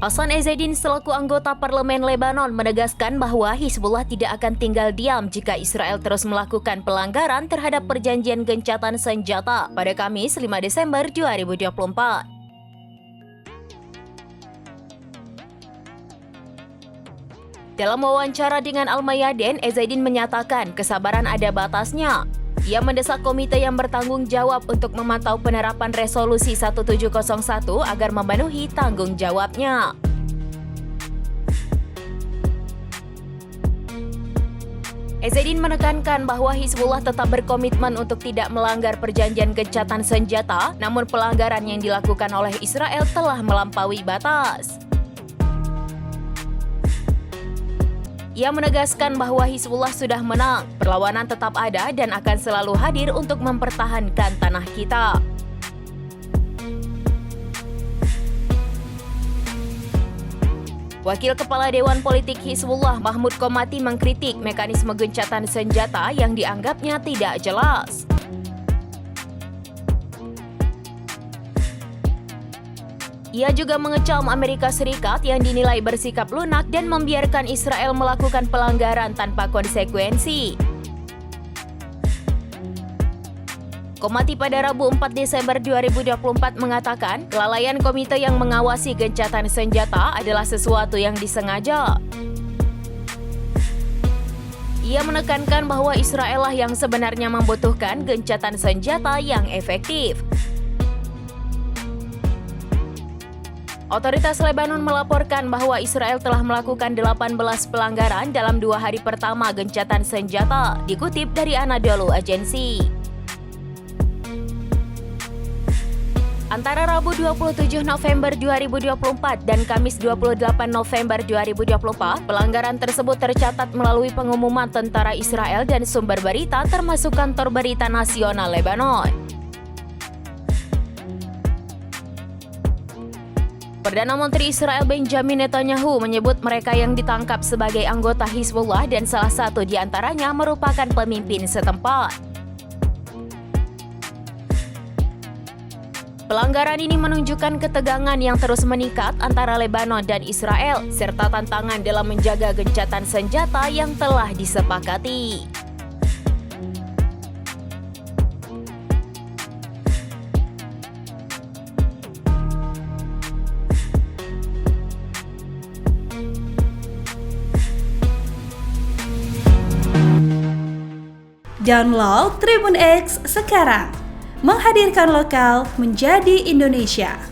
Hassan Ezzedine selaku anggota parlemen Lebanon menegaskan bahwa Hizbullah tidak akan tinggal diam jika Israel terus melakukan pelanggaran terhadap perjanjian gencatan senjata pada Kamis 5 Desember 2024. Dalam wawancara dengan Al-Mayadin, Ezzedine menyatakan kesabaran ada batasnya. Ia mendesak komite yang bertanggung jawab untuk memantau penerapan resolusi 1701 agar memenuhi tanggung jawabnya. Ezzedine menekankan bahwa Hizbullah tetap berkomitmen untuk tidak melanggar perjanjian gencatan senjata, namun pelanggaran yang dilakukan oleh Israel telah melampaui batas. Ia menegaskan bahwa Hizbullah sudah menang, perlawanan tetap ada dan akan selalu hadir untuk mempertahankan tanah kita. Wakil Kepala Dewan Politik Hizbullah Mahmud Komati mengkritik mekanisme gencatan senjata yang dianggapnya tidak jelas. Ia juga mengecam Amerika Serikat yang dinilai bersikap lunak dan membiarkan Israel melakukan pelanggaran tanpa konsekuensi. Komati pada Rabu 4 Desember 2024 mengatakan kelalaian komite yang mengawasi gencatan senjata adalah sesuatu yang disengaja. Ia menekankan bahwa Israel lah yang sebenarnya membutuhkan gencatan senjata yang efektif. Otoritas Lebanon melaporkan bahwa Israel telah melakukan 18 pelanggaran dalam 2 hari pertama gencatan senjata, dikutip dari Anadolu Agency. Antara Rabu 27 November 2024 dan Kamis 28 November 2024, pelanggaran tersebut tercatat melalui pengumuman tentara Israel dan sumber berita termasuk kantor berita nasional Lebanon. Perdana Menteri Israel Benjamin Netanyahu menyebut mereka yang ditangkap sebagai anggota Hizbullah dan salah satu di antaranya merupakan pemimpin setempat. Pelanggaran ini menunjukkan ketegangan yang terus meningkat antara Lebanon dan Israel, serta tantangan dalam menjaga gencatan senjata yang telah disepakati. Download Tribun X sekarang, menghadirkan lokal menjadi Indonesia.